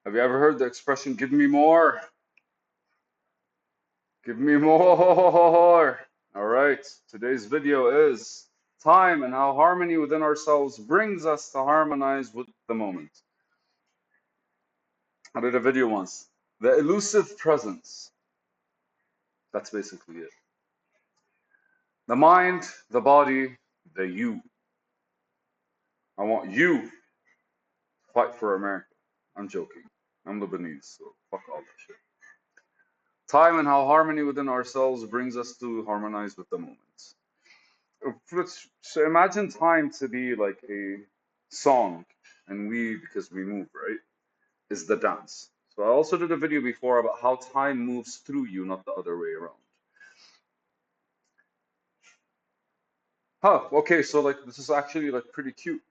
Have you ever heard the expression, give me more? Give me more. All right, today's video is time and how harmony within ourselves brings us to harmonize with the moment. I did a video once. The elusive presence. That's basically it. The mind, the body, the you. I want you to fight for America. I'm joking. I'm Lebanese, so fuck all that shit. Time and how harmony within ourselves brings us to harmonize with the moment. So imagine time to be like a song, and we, because we move, right, is the dance. So I also did a video before about how time moves through you, not the other way around. Huh, okay, so like this is actually like pretty cute.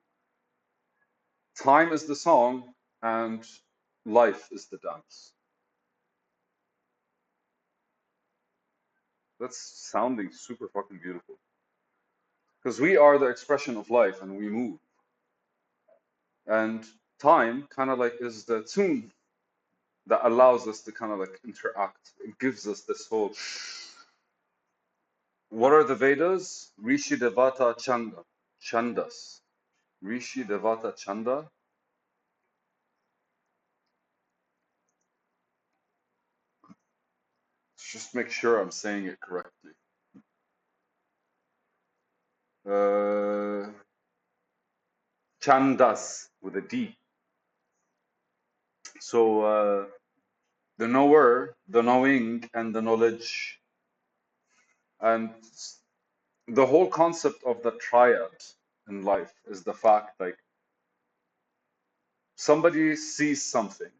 Time is the song and life is the dance. That's sounding super fucking beautiful. Because we are the expression of life and we move. And time kind of like is the tune that allows us to kind of like interact. It gives us this whole. What are the Vedas? Rishi Devata Chanda. Chandas. Rishi Devata Chanda. Let's just make sure I'm saying it correctly. Chandas with a D. So the knower, the knowing, and the knowledge. And the whole concept of the triad in life is the fact like somebody sees something.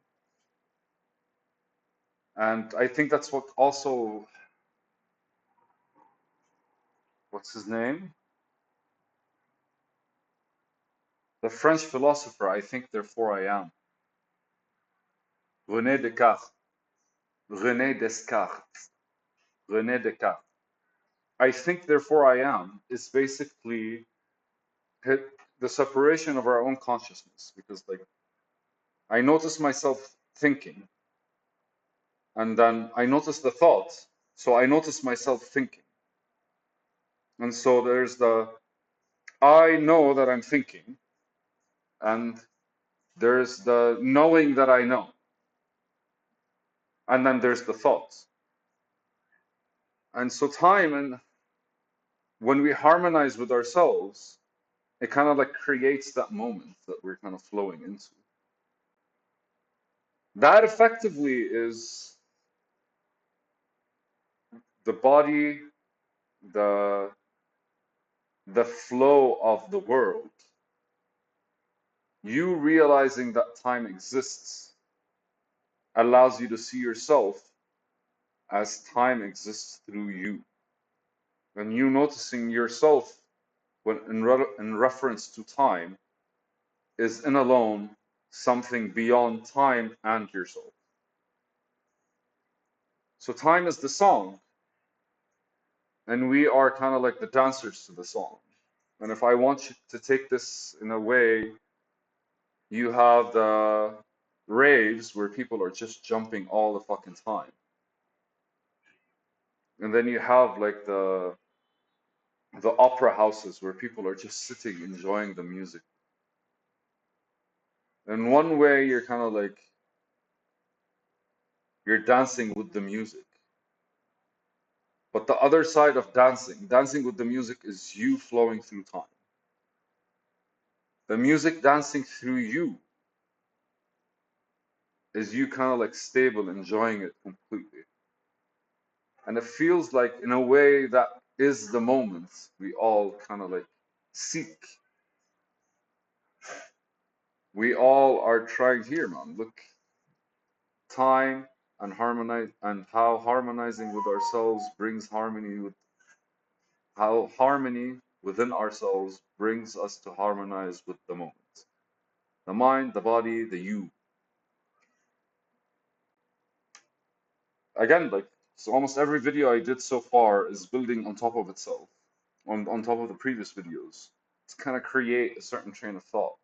And I think that's what also, what's his name? The French philosopher, I think therefore I am. René Descartes. René Descartes. René Descartes. I think therefore I am is basically the separation of our own consciousness. Because like I notice myself thinking, and then I notice the thoughts. So I notice myself thinking. And so there's the I know that I'm thinking, and there's the knowing that I know, and then there's the thoughts. And so time, and when we harmonize with ourselves, it kind of like creates that moment that we're kind of flowing into. That effectively is the body, the flow of the world. You realizing that time exists allows you to see yourself as time exists through you. And you noticing yourself when in reference to time is in alone something beyond time and yourself. So time is the song, and we are kind of like the dancers to the song. And if I want you to take this in a way, you have the raves where people are just jumping all the fucking time. And then you have like the opera houses where people are just sitting enjoying the music. In one way, you're kind of like you're dancing with the music. But the other side of dancing with the music is you flowing through time. The music dancing through you is you kind of like stable, enjoying it completely. And it feels like, in a way, that is the moment we all kind of like seek. We all are trying here, man. Look, time and harmonize, and how harmonizing with ourselves brings harmony with how harmony within ourselves brings us to harmonize with the moment. The mind, the body, the you. Again, like, so almost every video I did so far is building on top of itself, on top of the previous videos, to kind of create a certain train of thought.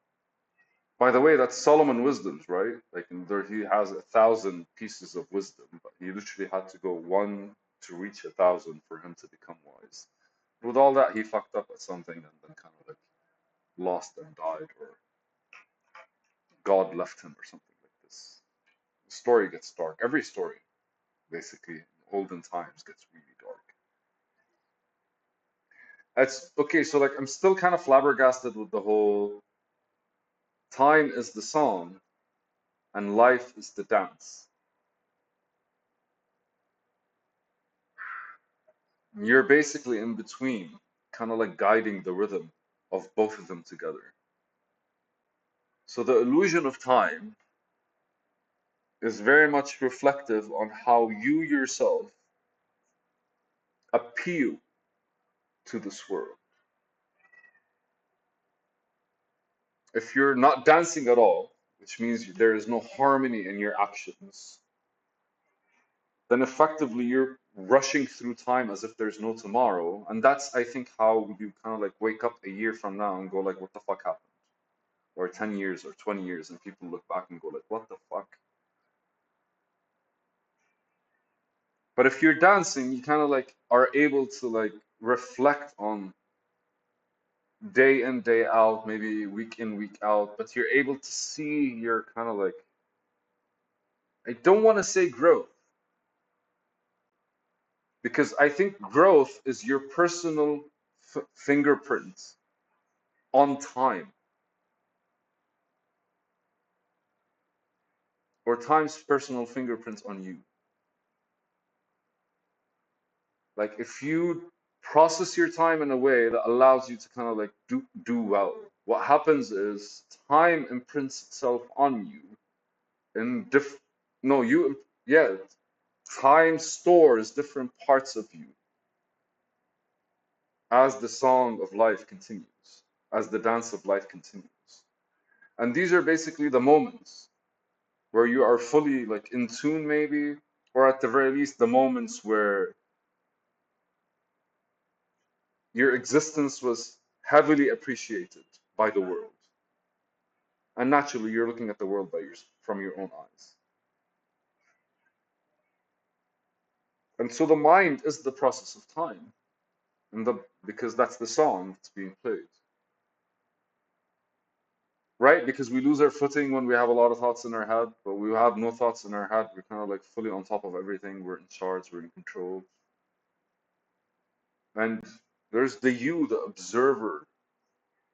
By the way, that's Solomon wisdoms, right? Like in there, he has 1,000 pieces of wisdom, but he literally had to go one to reach 1,000 for him to become wise. With all that, he fucked up at something and then kind of like lost and died, or God left him, or something like this. The story gets dark. Every story, basically, in olden times, gets really dark. It's okay. So like, I'm still kind of flabbergasted with the whole time is the song and life is the dance. You're basically in between, kind of like guiding the rhythm of both of them together. So the illusion of time is very much reflective on how you yourself appeal to this world. If you're not dancing at all, which means there is no harmony in your actions, then effectively you're rushing through time as if there's no tomorrow. And that's, I think, how you kind of like wake up a year from now and go like, what the fuck happened? Or 10 years or 20 years, and people look back and go like, what the fuck? But if you're dancing, you kind of like are able to like reflect on day in, day out, maybe week in, week out, but you're able to see your kind of like, I don't want to say growth, because I think growth is your personal fingerprint on time, or time's personal fingerprints on you. Like if you process your time in a way that allows you to kind of like do well, what happens is time imprints itself on you in no, you, yeah, time stores different parts of you as the song of life continues, as the dance of life continues. And these are basically the moments where you are fully like in tune, maybe, or at the very least, the moments where your existence was heavily appreciated by the world. And naturally, you're looking at the world from your own eyes. And so the mind is the process of time, and because that's the song that's being played. Right? Because we lose our footing when we have a lot of thoughts in our head, but we have no thoughts in our head. We're kind of like fully on top of everything. We're in charge, we're in control. And there's the you, the observer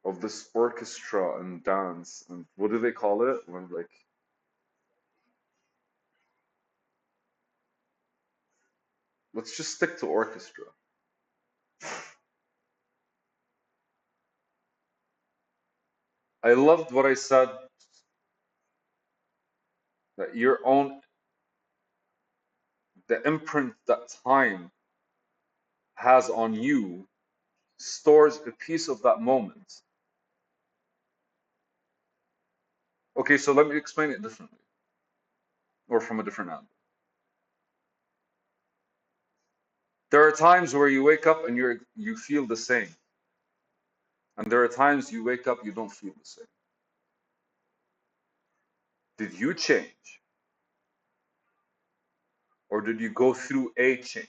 of this orchestra and dance. And what do they call it? When like, let's just stick to orchestra. I loved what I said, that your own, the imprint that time has on you stores a piece of that moment. Okay, so let me explain it differently, or from a different angle. There are times where you wake up and you feel the same, and there are times you wake up you don't feel the same. Did you change, or did you go through a change?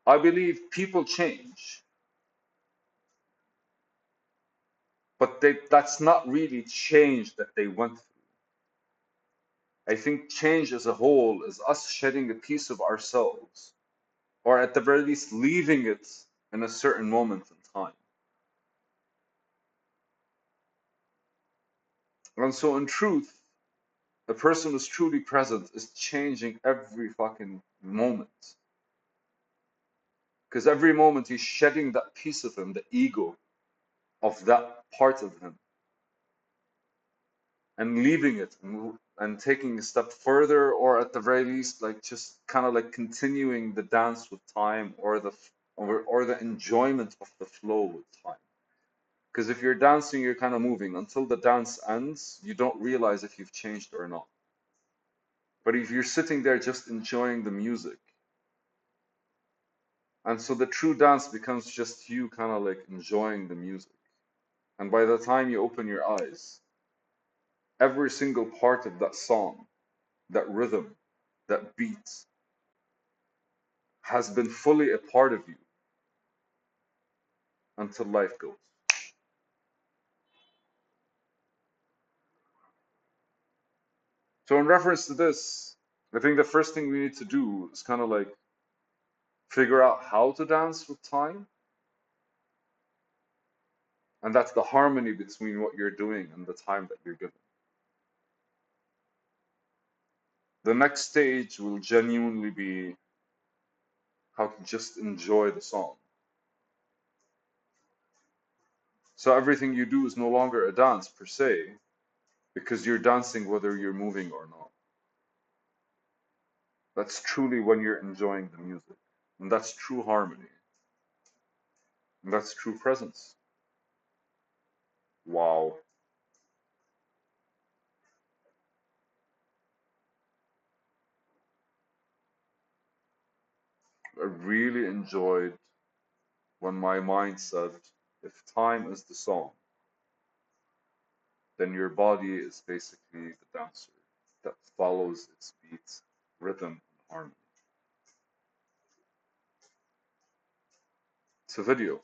I believe people change, but that's not really change that they went through. I think change as a whole is us shedding a piece of ourselves, or at the very least leaving it in a certain moment in time. And so in truth, the person who's truly present is changing every fucking moment. Because every moment he's shedding that piece of him, the ego of that part of him, and leaving it and taking a step further, or at the very least, like just kind of like continuing the dance with time, or the enjoyment of the flow with time. Because if you're dancing, you're kind of moving until the dance ends. You don't realize if you've changed or not. But if you're sitting there just enjoying the music, and so the true dance becomes just you kind of like enjoying the music. And by the time you open your eyes, every single part of that song, that rhythm, that beat has been fully a part of you until life goes. So, in reference to this, I think the first thing we need to do is kind of like figure out how to dance with time. And that's the harmony between what you're doing and the time that you're given. The next stage will genuinely be how to just enjoy the song. So everything you do is no longer a dance per se, because you're dancing whether you're moving or not. That's truly when you're enjoying the music. And that's true harmony. And that's true presence. Wow. I really enjoyed when my mind said, if time is the song, then your body is basically the dancer that follows its beats, rhythm, and harmony. It's a video.